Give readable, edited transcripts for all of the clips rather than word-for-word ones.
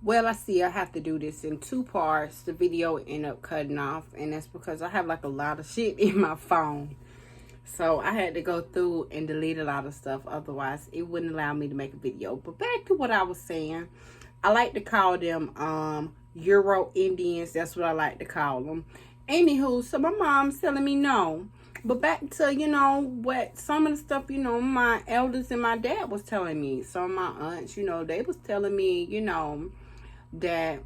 Well, I see I have to do this in two parts. The video ended up cutting off, and that's because I have like a lot of shit in my phone. So I had to go through and delete a lot of stuff. Otherwise, it wouldn't allow me to make a video. But back to what I was saying. I like to call them Euro Indians. That's what I like to call them. Anywho, so my mom's telling me no. But back to, what some of the stuff, my elders and my dad was telling me. Some of my aunts, they was telling me, that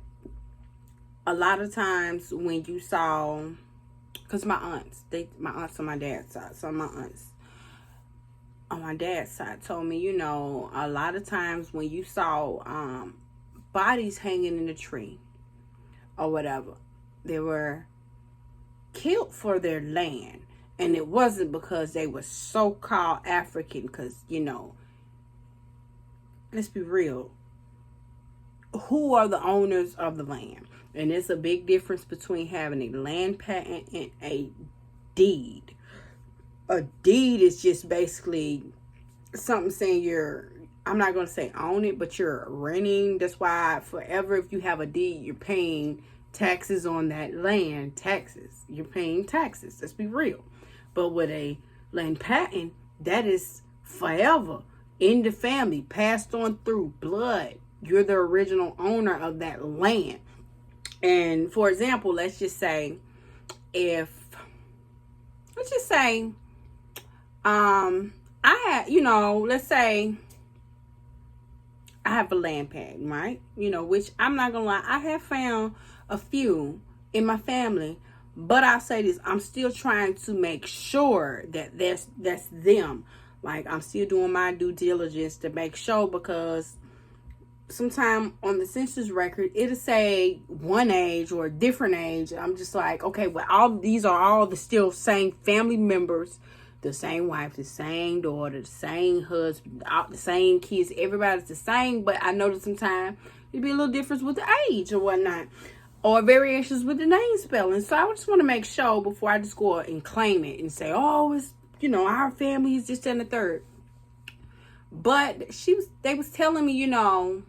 a lot of times when you saw, because my aunts on my dad's side, some of my aunts on my dad's side told me, a lot of times when you saw bodies hanging in a tree or whatever, they were killed for their land. And it wasn't because they were so-called African, because, let's be real. Who are the owners of the land? And there's a big difference between having a land patent and a deed. A deed is just basically something saying I'm not going to say own it, but you're renting. That's why forever, if you have a deed, you're paying taxes on that land. Taxes. You're paying taxes. Let's be real. But with a land patent, that is forever in the family, passed on through blood. You're the original owner of that land. And for example, let's just say I let's say I have a land patent, right? Which I'm not gonna lie, I have found a few in my family. But I'll say this, I'm still trying to make sure that that's them. Like, I'm still doing my due diligence to make sure, because sometime on the census record, it'll say one age or a different age. I'm just like, okay, well, these are all the still same family members, the same wife, the same daughter, the same husband, the same kids. Everybody's the same, but I noticed sometimes it'd be a little difference with the age or whatnot. Or variations with the name spelling. So I just want to make sure before I just go and claim it and say, oh, it's, our family is just in the third. But they was telling me, you'll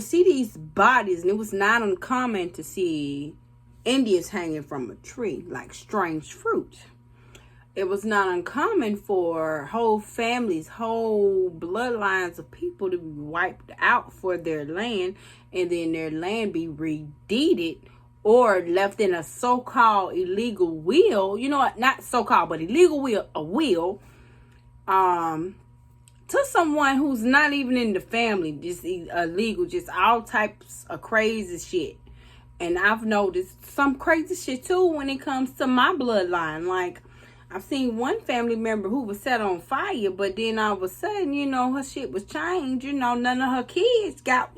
see these bodies, and it was not uncommon to see Indians hanging from a tree, like strange fruit. It was not uncommon for whole families, whole bloodlines of people to be wiped out for their land, and then their land be redeeded or left in a so-called illegal will. Not so-called, but illegal will, a will, to someone who's not even in the family, just illegal, just all types of crazy shit. And I've noticed some crazy shit too when it comes to my bloodline. Like, I've seen one family member who was set on fire, but then all of a sudden, her shit was changed. None of her kids got,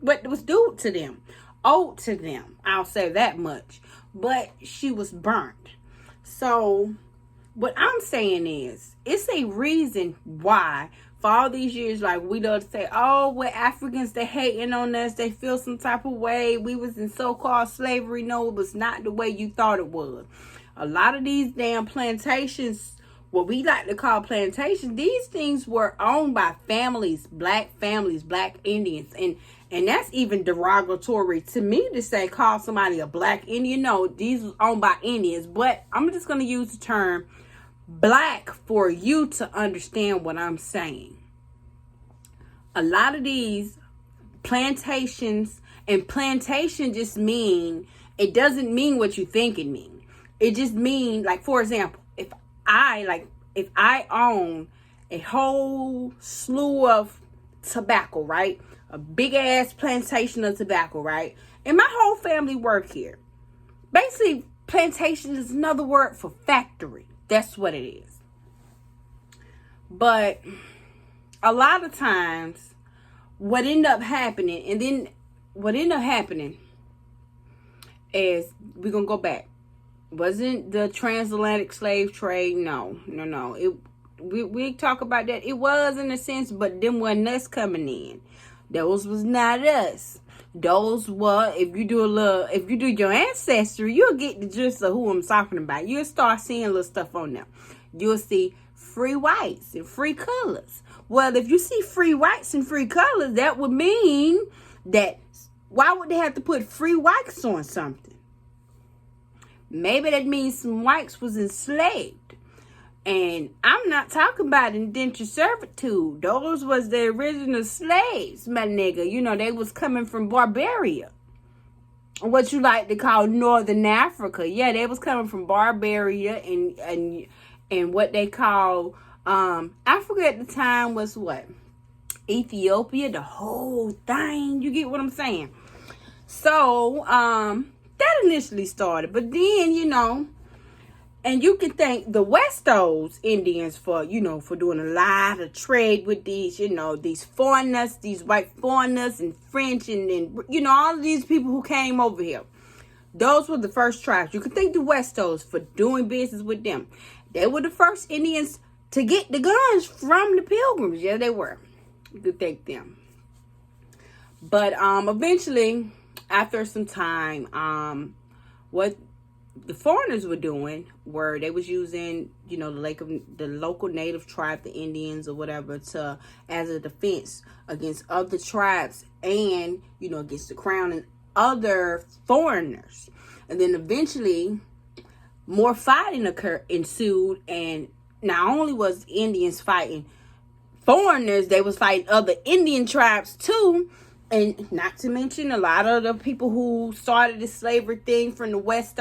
what was due to them, owed to them. I'll say that much. But she was burnt. So what I'm saying is, it's a reason why for all these years, like, we don't say, oh, we're Africans, they hating on us, they feel some type of way, we was in so-called slavery. No, it was not the way you thought it was. A lot of these damn plantations, what we like to call plantations, these things were owned by families, black Indians. And that's even derogatory to me to say, call somebody a black Indian. No, these was owned by Indians. But I'm just going to use the term black for you to understand what I'm saying. A lot of these plantations, and plantation just it doesn't mean what you think it means. It just means, like, for example, if I own a whole slew of tobacco, right? A big ass plantation of tobacco, right? And my whole family work here. Basically, plantation is another word for factory. That's what it is. But a lot of times, what end up happening is, we're going to go back. Wasn't the transatlantic slave trade? No. We talk about that. It was in a sense, but them wasn't us coming in. Those was not us. Those were, if you do your ancestry, you'll get the gist of who I'm talking about. You'll start seeing little stuff on them. You'll see free whites and free colors. Well, if you see free whites and free colors, that would mean that, why would they have to put free whites on something? Maybe that means some whites was enslaved. And I'm not talking about indentured servitude. Those was the original slaves, my nigga. You know, they was coming from Barbaria. What you like to call Northern Africa. Yeah, they was coming from Barbaria and what they call Africa at the time was what? Ethiopia, the whole thing. You get what I'm saying? So, that initially started. But then, you know, and you can thank the Westos Indians for, you know, for doing a lot of trade with these, you know, these foreigners, these white foreigners and French and you know, all of these people who came over here. Those were the first tribes. You can thank the Westos for doing business with them. They were the first Indians to get the guns from the Pilgrims. Yeah, they were. You could thank them. But eventually, after some time, what the foreigners were doing were they was using, you know, the local native tribe, the Indians or whatever, to as a defense against other tribes and, you know, against the crown and other foreigners. And then eventually more fighting ensued, and not only was Indians fighting foreigners, they was fighting other Indian tribes too. And not to mention a lot of the people who started the slavery thing from the West